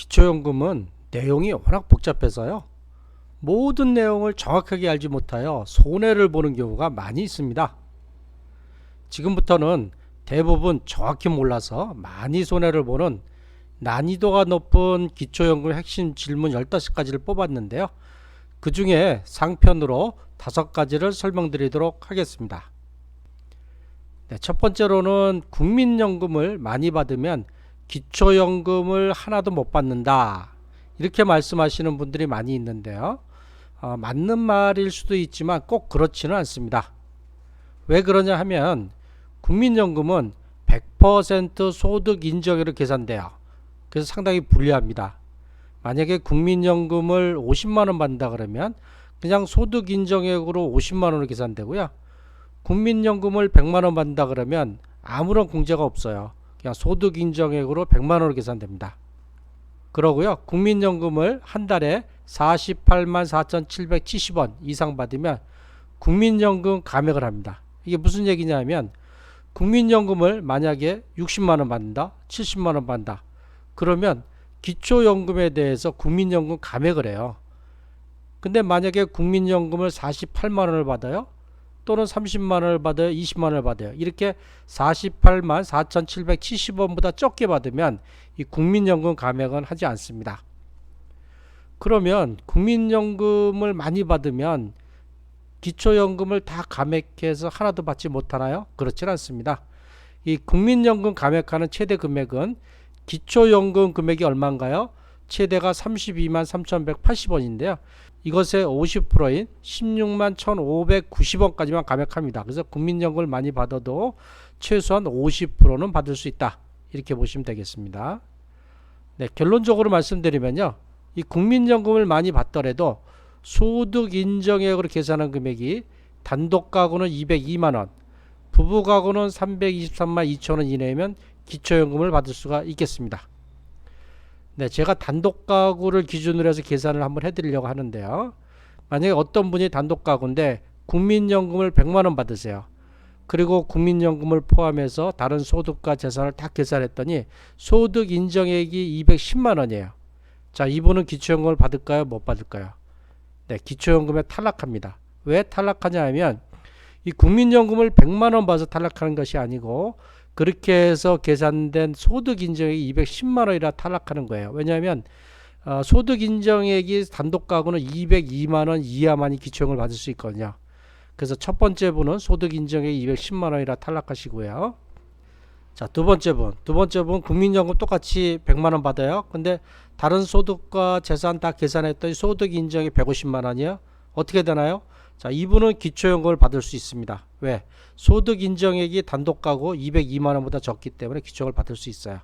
기초연금은 내용이 워낙 복잡해서요. 모든 내용을 정확하게 알지 못하여 손해를 보는 경우가 많이 있습니다. 지금부터는 대부분 정확히 몰라서 많이 손해를 보는 난이도가 높은 기초연금 핵심 질문 15가지를 뽑았는데요. 그 중에 상편으로 5가지를 설명드리도록 하겠습니다. 네, 첫 번째로는 국민연금을 많이 받으면 기초연금을 하나도 못 받는다, 이렇게 말씀하시는 분들이 많이 있는데요. 맞는 말일 수도 있지만 꼭 그렇지는 않습니다. 왜 그러냐 하면 국민연금은 100% 소득 인정으로 계산돼요. 그래서 상당히 불리합니다. 만약에 국민연금을 50만원 받는다 그러면 그냥 소득 인정액으로 50만원으로 계산되고요. 국민연금을 100만원 받는다 그러면 아무런 공제가 없어요. 그냥 소득 인정액으로 100만원으로 계산됩니다. 그러고요, 국민연금을 한 달에 48만 4,770원 이상 받으면 국민연금 감액을 합니다. 이게 무슨 얘기냐면 국민연금을 만약에 60만원 받는다, 70만원 받는다 그러면 기초연금에 대해서 국민연금 감액을 해요. 근데 만약에 국민연금을 48만원을 받아요, 또는 30만원을 받아요, 20만원을 받아요, 이렇게 48만 4,770원보다 적게 받으면 이 국민연금 감액은 하지 않습니다. 그러면 국민연금을 많이 받으면 기초연금을 다 감액해서 하나도 받지 못하나요? 그렇진 않습니다. 이 국민연금 감액하는 최대 금액은 기초연금 금액이 얼마인가요? 최대가 32만 3,180원인데요. 이것의 50%인 16만 1,590원까지만 감액합니다. 그래서 국민연금을 많이 받아도 최소한 50%는 받을 수 있다, 이렇게 보시면 되겠습니다. 네, 결론적으로 말씀드리면요, 이 국민연금을 많이 받더라도 소득 인정액으로 계산한 금액이 단독 가구는 202만원, 부부 가구는 323만 2천원 이내면 기초연금을 받을 수가 있겠습니다. 네, 제가 단독 가구를 기준으로 해서 계산을 한번 해드리려고 하는데요. 만약에 어떤 분이 단독 가구인데 국민연금을 100만원 받으세요. 그리고 국민연금을 포함해서 다른 소득과 재산을 다 계산했더니 소득 인정액이 210만원이에요. 자, 이분은 기초연금을 받을까요? 못 받을까요? 네, 기초연금에 탈락합니다. 왜 탈락하냐 하면 이 국민연금을 100만원 받아서 탈락하는 것이 아니고 그렇게 해서 계산된 소득인정액이 210만원이라 탈락하는 거예요. 왜냐하면 소득인정액이 단독 가구는 202만원 이하만이 기초연금을 받을 수 있거든요. 그래서 첫 번째 분은 소득인정액이 210만원이라 탈락하시고요. 자, 두 번째 분 국민연금 똑같이 100만원 받아요. 근데 다른 소득과 재산 다 계산했더니 소득인정이 150만원이에요. 어떻게 되나요? 자, 이분은 기초연금을 받을 수 있습니다. 왜? 소득인정액이 단독 가구 202만원보다 적기 때문에 기초연금을 받을 수 있어요.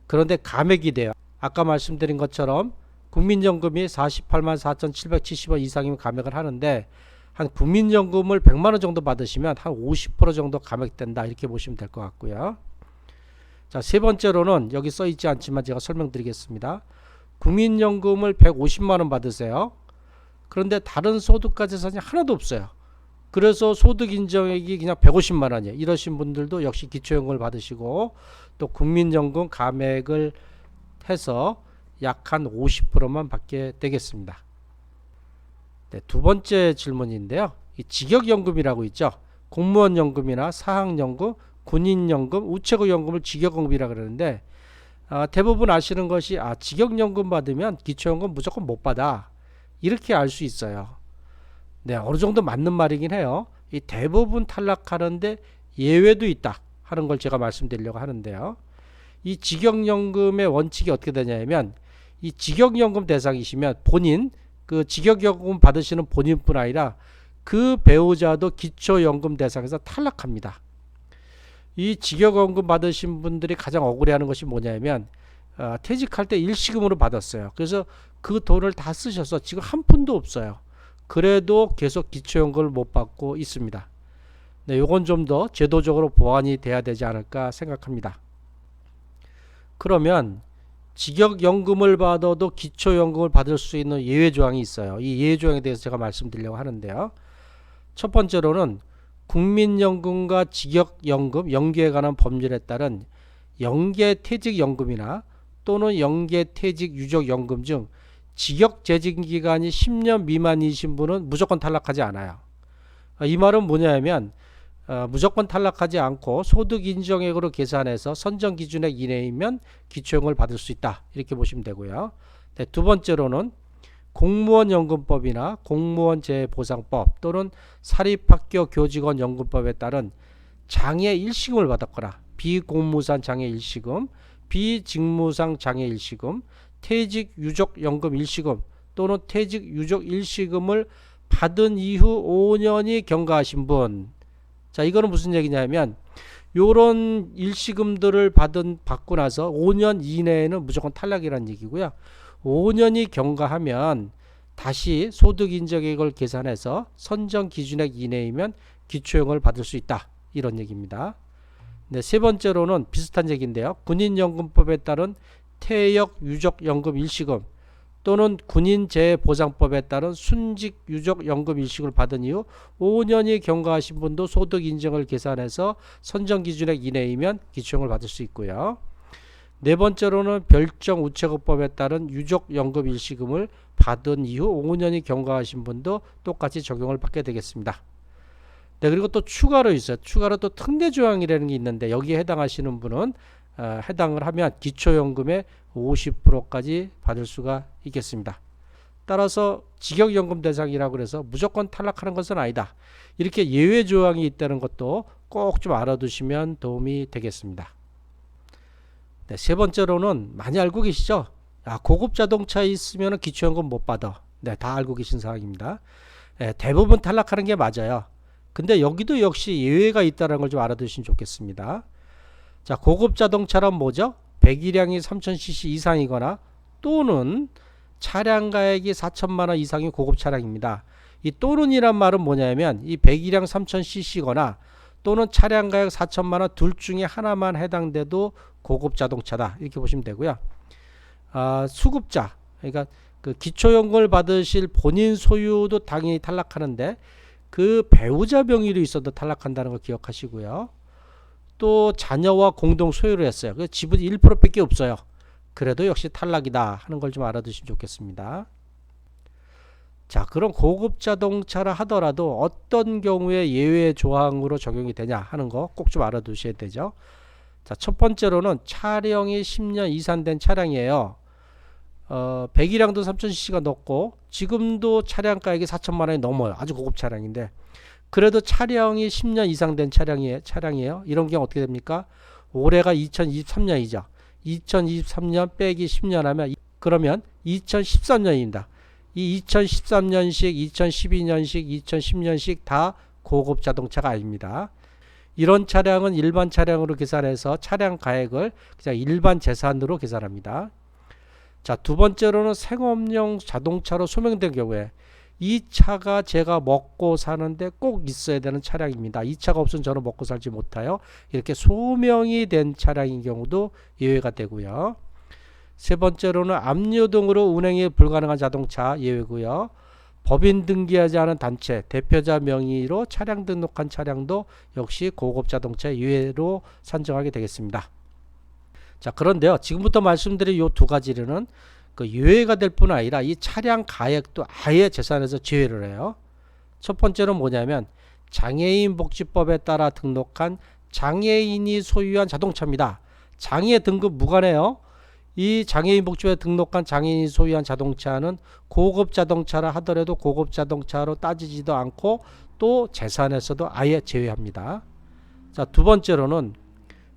그런데 감액이 돼요. 아까 말씀드린 것처럼 국민연금이 48만 4,770원 이상이면 감액을 하는데 한 국민연금을 100만원 정도 받으시면 한 50% 정도 감액된다, 이렇게 보시면 될 것 같고요. 자, 세 번째로는 여기 써 있지 않지만 제가 설명드리겠습니다. 국민연금을 150만원 받으세요. 그런데 다른 소득과 재산이 하나도 없어요. 그래서 소득인정액이 그냥 150만원이에요. 이러신 분들도 역시 기초연금을 받으시고 또 국민연금 감액을 해서 약 한 50%만 받게 되겠습니다. 네, 두 번째 질문인데요. 이 직역연금이라고 있죠. 공무원연금이나 사학연금, 군인연금, 우체국연금을 직역연금이라 그러는데 대부분 아시는 것이 직역연금 받으면 기초연금 무조건 못 받아, 이렇게 알 수 있어요. 네, 어느 정도 맞는 말이긴 해요. 이 대부분 탈락하는데 예외도 있다 하는 걸 제가 말씀드리려고 하는데요. 이 직역연금의 원칙이 어떻게 되냐면 이 직역연금 대상이시면 본인 그 직역연금 받으시는 본인뿐 아니라 그 배우자도 기초연금 대상에서 탈락합니다. 이 직역연금 받으신 분들이 가장 억울해하는 것이 뭐냐면 퇴직할 때 일시금으로 받았어요. 그래서 그 돈을 다 쓰셔서 지금 한 푼도 없어요. 그래도 계속 기초연금을 못 받고 있습니다. 네, 요건 좀 더 제도적으로 보완이 돼야 되지 않을까 생각합니다. 그러면 직역연금을 받아도 기초연금을 받을 수 있는 예외조항이 있어요. 이 예외조항에 대해서 제가 말씀드리려고 하는데요. 첫 번째로는 국민연금과 직역연금 연계에 관한 법률에 따른 연계퇴직연금이나 또는 연계 퇴직 유족연금 중 직역재직기간이 10년 미만이신 분은 무조건 탈락하지 않아요. 이 말은 뭐냐면 무조건 탈락하지 않고 소득 인정액으로 계산해서 선정 기준액 이내이면 기초연금을 받을 수 있다. 이렇게 보시면 되고요. 네, 두 번째로는 공무원연금법이나 공무원재해보상법 또는 사립학교 교직원 연금법에 따른 장애 일시금을 받았거나 비공무산 장애 일시금, 비직무상 장애 일시금, 퇴직 유족 연금 일시금 또는 퇴직 유족 일시금을 받은 이후 5년이 경과하신 분. 자, 이거는 무슨 얘기냐면 요런 일시금들을 받고 나서 5년 이내에는 무조건 탈락이라는 얘기고요. 5년이 경과하면 다시 소득 인정액을 계산해서 선정 기준액 이내이면 기초연금을 받을 수 있다. 이런 얘기입니다. 네, 세 번째로는 비슷한 얘기인데요. 군인연금법에 따른 퇴역 유족 연금 일시금 또는 군인재해보상법에 따른 순직 유족 연금 일시금을 받은 이후 5년이 경과하신 분도 소득 인정을 계산해서 선정 기준액 이내이면 기초연금을 받을 수 있고요. 네 번째로는 별정우체국법에 따른 유족연금 일시금을 받은 이후 5년이 경과하신 분도 똑같이 적용을 받게 되겠습니다. 네, 그리고 또 추가로 있어요. 추가로 또 특례조항이라는 게 있는데 여기에 해당하시는 분은 해당을 하면 기초연금의 50%까지 받을 수가 있겠습니다. 따라서 직역연금 대상이라고 해서 무조건 탈락하는 것은 아니다. 이렇게 예외 조항이 있다는 것도 꼭 좀 알아두시면 도움이 되겠습니다. 네, 세 번째로는 많이 알고 계시죠? 고급 자동차에 있으면 기초연금 못 받아. 네, 다 알고 계신 사항입니다. 네, 대부분 탈락하는 게 맞아요. 근데 여기도 역시 예외가 있다는 걸 좀 알아두시면 좋겠습니다. 자, 고급 자동차란 뭐죠? 배기량이 3000cc 이상이거나 또는 차량 가액이 4천만원 이상이 고급 차량입니다. 이 또는이란 말은 뭐냐면 이 배기량 3000cc거나 또는 차량 가액 4천만원 둘 중에 하나만 해당돼도 고급 자동차다. 이렇게 보시면 되고요. 수급자, 그러니까 그 기초연금을 받으실 본인 소유도 당연히 탈락하는데 그 배우자 명의로 있어도 탈락한다는 걸 기억하시고요. 또 자녀와 공동 소유를 했어요. 그 지분 1%밖에 없어요. 그래도 역시 탈락이다 하는 걸 좀 알아두시면 좋겠습니다. 자, 그럼 고급 자동차라 하더라도 어떤 경우에 예외 조항으로 적용이 되냐 하는 거 꼭 좀 알아두셔야 되죠. 자, 첫 번째로는 차량이 10년 이상 된 차량이에요. 배기량도 3000cc가 넘고 지금도 차량 가액이 4천만 원이 넘어요. 아주 고급 차량인데 그래도 차량이 10년 이상 된 차량이에요. 이런 경우 어떻게 됩니까? 올해가 2023년이죠. 2023년 빼기 10년 하면 그러면 2013년입니다. 이 2013년식, 2012년식, 2010년식 다 고급 자동차가 아닙니다. 이런 차량은 일반 차량으로 계산해서 차량 가액을 그냥 일반 재산으로 계산합니다. 자, 두 번째로는 생업용 자동차로 소명된 경우에 이 차가 제가 먹고 사는데 꼭 있어야 되는 차량입니다. 이 차가 없으면 저는 먹고 살지 못해요. 이렇게 소명이 된 차량인 경우도 예외가 되고요. 세 번째로는 압류 등으로 운행이 불가능한 자동차 예외고요. 법인 등기하지 않은 단체 대표자 명의로 차량 등록한 차량도 역시 고급 자동차 예외로 산정하게 되겠습니다. 자, 그런데요. 지금부터 말씀드린 이 두 가지는 그 예외가 될 뿐 아니라 이 차량 가액도 아예 재산에서 제외를 해요. 첫 번째는 뭐냐면 장애인 복지법에 따라 등록한 장애인이 소유한 자동차입니다. 장애 등급 무관해요. 이 장애인 복지법에 등록한 장애인이 소유한 자동차는 고급 자동차라 하더라도 고급 자동차로 따지지도 않고 또 재산에서도 아예 제외합니다. 자, 두 번째로는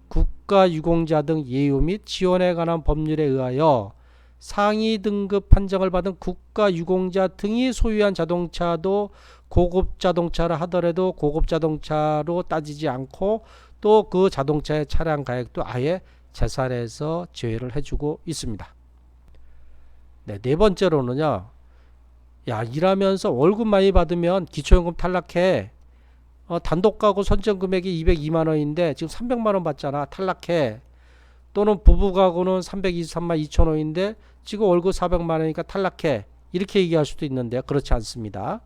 국가유공자 등 예우 및 지원에 관한 법률에 의하여 상위 등급 판정을 받은 국가유공자 등이 소유한 자동차도 고급 자동차라 하더라도 고급 자동차로 따지지 않고 또 그 자동차의 차량 가액도 아예 재산에서 제외를 해주고 있습니다. 네, 네 번째로는요. 야, 일하면서 월급 많이 받으면 기초연금 탈락해. 단독 가구 선정 금액이 202만 원인데 지금 300만 원 받잖아. 탈락해. 또는 부부 가구는 323만 2천 원인데 지금 월급 400만 원이니까 탈락해. 이렇게 얘기할 수도 있는데요. 그렇지 않습니다.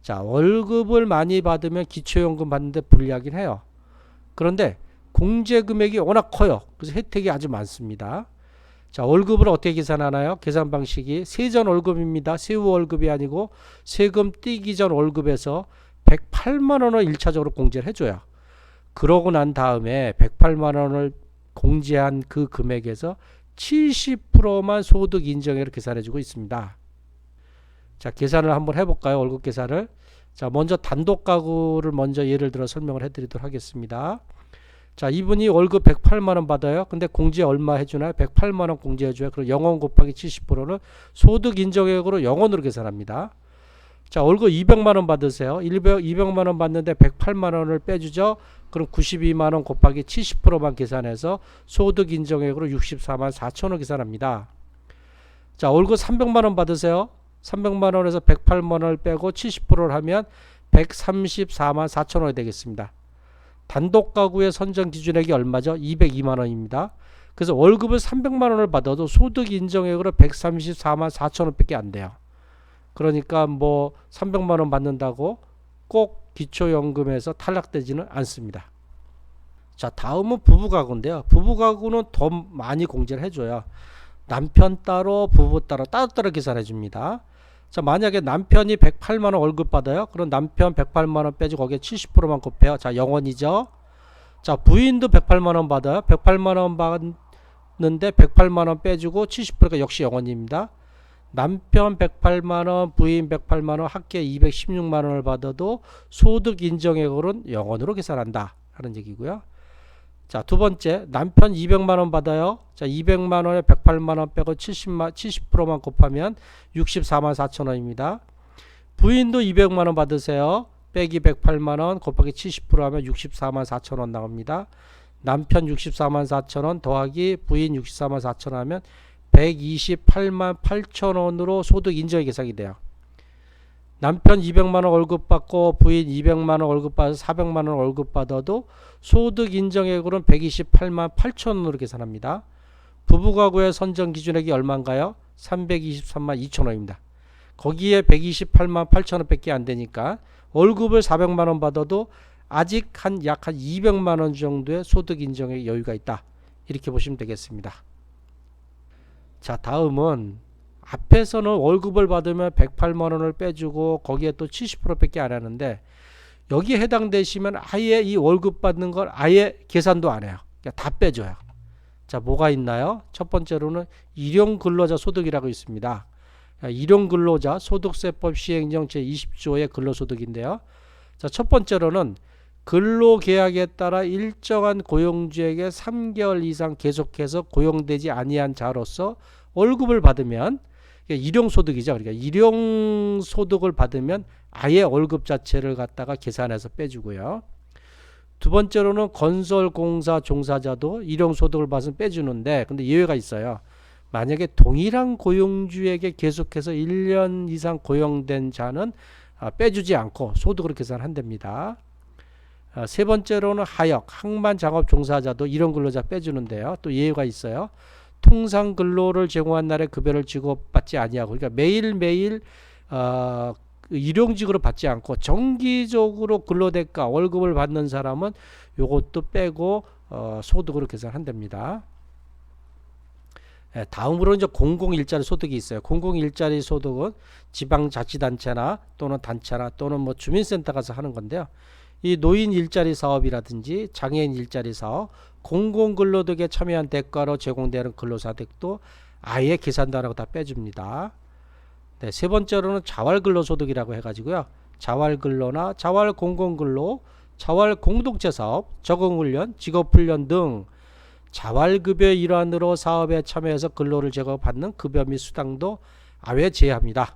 자, 월급을 많이 받으면 기초연금 받는데 불리하긴 해요. 그런데 공제 금액이 워낙 커요. 그래서 혜택이 아주 많습니다. 자, 월급을 어떻게 계산하나요? 계산 방식이 세전 월급입니다. 세후 월급이 아니고 세금 떼기 전 월급에서 108만 원을 1차적으로 공제를 해줘요. 그러고 난 다음에 108만 원을 공제한 그 금액에서 70%만 소득 인정액으로 계산해주고 있습니다. 자, 계산을 한번 해볼까요? 월급 계산을. 자, 먼저 단독 가구를 먼저 예를 들어 설명을 해드리도록 하겠습니다. 자, 이분이 월급 108만 원 받아요. 근데 공제 얼마 해주나요? 108만 원 공제해줘요. 그럼 0원 곱하기 70%를 소득 인정액으로 0원으로 계산합니다. 자, 월급 200만 원 받으세요. 200만 원 받는데 108만 원을 빼주죠. 그럼 92만 원 곱하기 70%만 계산해서 소득 인정액으로 64만 4천 원 계산합니다. 자, 월급 300만 원 받으세요. 300만 원에서 108만 원을 빼고 70%를 하면 134만 4천 원이 되겠습니다. 단독 가구의 선정 기준액이 얼마죠? 202만 원입니다. 그래서 월급을 300만 원을 받아도 소득 인정액으로 134만 4천 원밖에 안 돼요. 그러니까 뭐 300만 원 받는다고 꼭 기초연금에서 탈락되지는 않습니다. 자, 다음은 부부가구인데요. 부부가구는 더 많이 공제를 해줘요. 남편 따로 부부 따로 따로따로 계산해 줍니다. 자, 만약에 남편이 108만 원 월급 받아요. 그럼 남편 108만 원 빼주고 거기에 70%만 곱해요. 자, 0원이죠. 자, 부인도 108만 원 받아요. 108만 원 받는데 108만 원 빼주고 70%가 역시 0원입니다. 남편 108만 원, 부인 108만 원, 합계 216만 원을 받아도 소득 인정액으로는 0원으로 계산한다 하는 얘기고요. 자, 두 번째, 남편 200만 원 받아요. 자, 200만 원에 108만 원 빼고 70%만 곱하면 64만 4천 원입니다. 부인도 200만 원 받으세요. 빼기 108만 원 곱하기 70% 하면 64만 4천 원 나옵니다. 남편 64만 4천 원 더하기 부인 64만 4천 원 하면 128만 8천 원으로 소득 인정이 계산이 돼요. 남편 200만 원 월급 받고 부인 200만 원 월급 받아서 400만 원 월급 받아도 소득 인정액으로는 128만 8천 원으로 계산합니다. 부부가구의 선정 기준액이 얼마인가요? 323만 2천 원입니다. 거기에 128만 8천 원밖에 안 되니까 월급을 400만 원 받아도 아직 약 한 200만 원 정도의 소득 인정액 여유가 있다. 이렇게 보시면 되겠습니다. 자, 다음은 앞에서는 월급을 받으면 108만 원을 빼주고 거기에 또 70%밖에 안 하는데 여기에 해당되시면 아예 이 월급 받는 걸 아예 계산도 안 해요. 그냥 다 빼줘요. 자, 뭐가 있나요? 첫 번째로는 일용근로자 소득이라고 있습니다. 일용근로자 소득세법 시행령 제20조의 근로소득인데요. 자, 첫 번째로는 근로계약에 따라 일정한 고용주에게 3개월 이상 계속해서 고용되지 아니한 자로서 월급을 받으면 일용소득이죠. 그러니까 일용소득을 받으면 아예 월급 자체를 갖다가 계산해서 빼주고요. 두 번째로는 건설공사 종사자도 일용소득을 받으면 빼주는데 근데 예외가 있어요. 만약에 동일한 고용주에게 계속해서 1년 이상 고용된 자는 빼주지 않고 소득으로 계산한답니다. 세 번째로는 하역, 항만 작업 종사자도 일용근로자 빼주는데요. 또 예외가 있어요. 통상 근로를 제공한 날에 급여를 지급받지 아니하고, 그러니까 매일매일 일용직으로 받지 않고 정기적으로 근로대가 월급을 받는 사람은 요것도 빼고 소득으로 계산한답니다. 다음으로 이제 공공일자리 소득이 있어요. 공공일자리 소득은 지방자치단체나 또는 단체나 또는 뭐 주민센터 가서 하는 건데요. 이 노인 일자리 사업이라든지 장애인 일자리 사업, 공공근로득에 참여한 대가로 제공되는 근로소득도 아예 계산도 안 하고 다 빼줍니다. 네, 세 번째로는 자활근로소득이라고 해가지고요. 자활근로나 자활공공근로, 자활공동체사업, 적응훈련, 직업훈련 등 자활급여의 일환으로 사업에 참여해서 근로를 제공받는 급여 및 수당도 아예 제외합니다.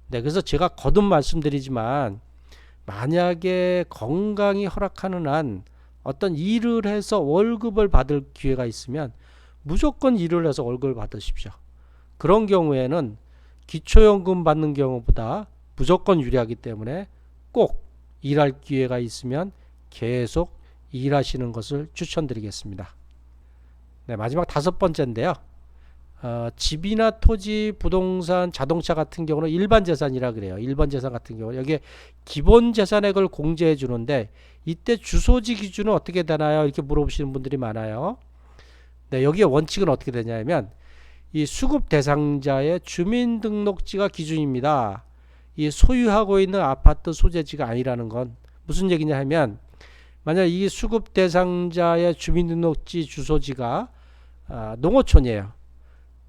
네, 그래서 제가 거듭 말씀드리지만 만약에 건강이 허락하는 한 어떤 일을 해서 월급을 받을 기회가 있으면 무조건 일을 해서 월급을 받으십시오. 그런 경우에는 기초연금 받는 경우보다 무조건 유리하기 때문에 꼭 일할 기회가 있으면 계속 일하시는 것을 추천드리겠습니다. 네, 마지막 다섯 번째인데요. 집이나 토지, 부동산, 자동차 같은 경우는 일반 재산이라 그래요. 일반 재산 같은 경우 여기에 기본 재산액을 공제해 주는데 이때 주소지 기준은 어떻게 되나요? 이렇게 물어보시는 분들이 많아요. 네, 여기에 원칙은 어떻게 되냐면 이 수급 대상자의 주민등록지가 기준입니다. 이 소유하고 있는 아파트 소재지가 아니라는 건 무슨 얘기냐 하면 만약 이 수급 대상자의 주민등록지 주소지가 농어촌이에요.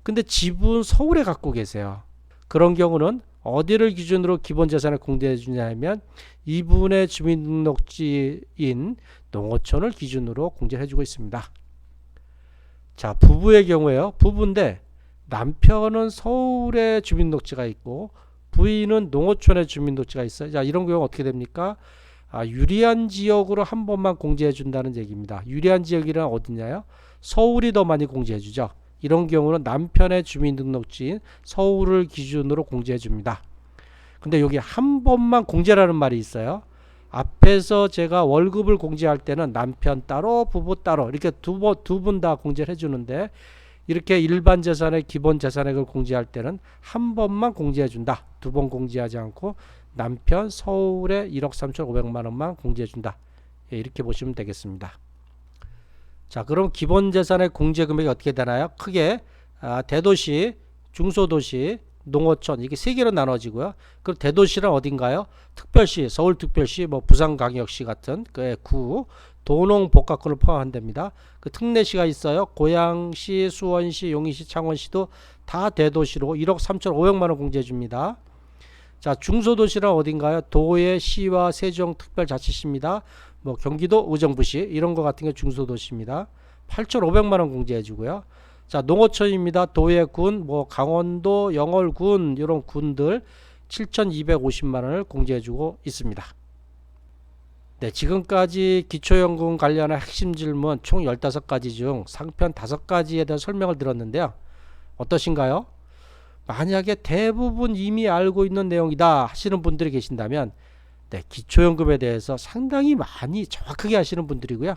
근데 집은 서울에 갖고 계세요. 그런 경우는 어디를 기준으로 기본재산을 공제해 주냐 하면 이분의 주민등록지인 농어촌을 기준으로 공제해 주고 있습니다. 자, 부부의 경우에요. 부부인데 남편은 서울에 주민등록지가 있고 부인은 농어촌에 주민등록지가 있어요. 자, 이런 경우 어떻게 됩니까? 유리한 지역으로 한 번만 공제해 준다는 얘기입니다. 유리한 지역이란 어디냐요? 서울이 더 많이 공제해 주죠. 이런 경우는 남편의 주민등록지인 서울을 기준으로 공제해 줍니다. 근데 여기 한 번만 공제라는 말이 있어요. 앞에서 제가 월급을 공제할 때는 남편 따로 부부 따로 이렇게 두 분 다 공제를 해주는데 이렇게 일반 재산의 기본 재산액을 공제할 때는 한 번만 공제해 준다. 두 번 공제하지 않고 남편 서울에 1억 3,500만 원만 공제해 준다. 예, 이렇게 보시면 되겠습니다. 자, 그럼 기본 재산의 공제 금액이 어떻게 되나요? 크게 대도시, 중소도시, 농어촌 이게 세 개로 나눠지고요. 그럼 대도시는 어딘가요? 특별시, 서울특별시, 뭐 부산광역시 같은 그 구, 도농 복합구를 포함한답니다. 그 특례시가 있어요. 고양시, 수원시, 용인시, 창원시도 다 대도시로 1억 3,500만 원 공제해 줍니다. 자, 중소도시는 어딘가요? 도의 시와 세종특별자치시입니다. 뭐 경기도 의정부시 이런 거 같은 게 중소도시입니다. 8,500만 원 공제해 주고요. 자, 농어촌입니다. 도의 군, 뭐 강원도, 영월군 이런 군들 7,250만 원을 공제해 주고 있습니다. 네, 지금까지 기초연금 관련한 핵심 질문 총 15가지 중 상편 5가지에 대한 설명을 들었는데요. 어떠신가요? 만약에 대부분 이미 알고 있는 내용이다 하시는 분들이 계신다면 네, 기초연금에 대해서 상당히 많이 정확하게 하시는 분들이고요.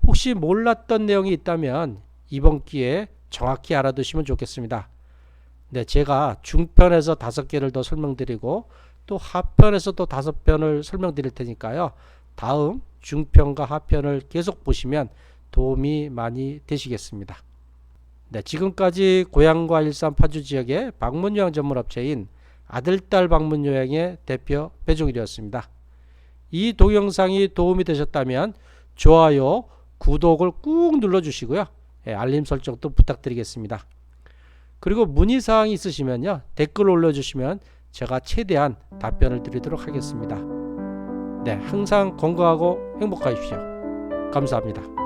혹시 몰랐던 내용이 있다면 이번 기회에 정확히 알아두시면 좋겠습니다. 네, 제가 중편에서 5개를 더 설명드리고 또 하편에서 또 5편을 설명드릴 테니까요. 다음 중편과 하편을 계속 보시면 도움이 많이 되시겠습니다. 네, 지금까지 고향과 일산 파주 지역의 방문요양 전문업체인 아들딸 방문요양의 대표 배종일이었습니다. 이 동영상이 도움이 되셨다면 좋아요, 구독을 꾹 눌러주시고요. 알림 설정도 부탁드리겠습니다. 그리고 문의사항이 있으시면요. 댓글 올려주시면 제가 최대한 답변을 드리도록 하겠습니다. 네, 항상 건강하고 행복하십시오. 감사합니다.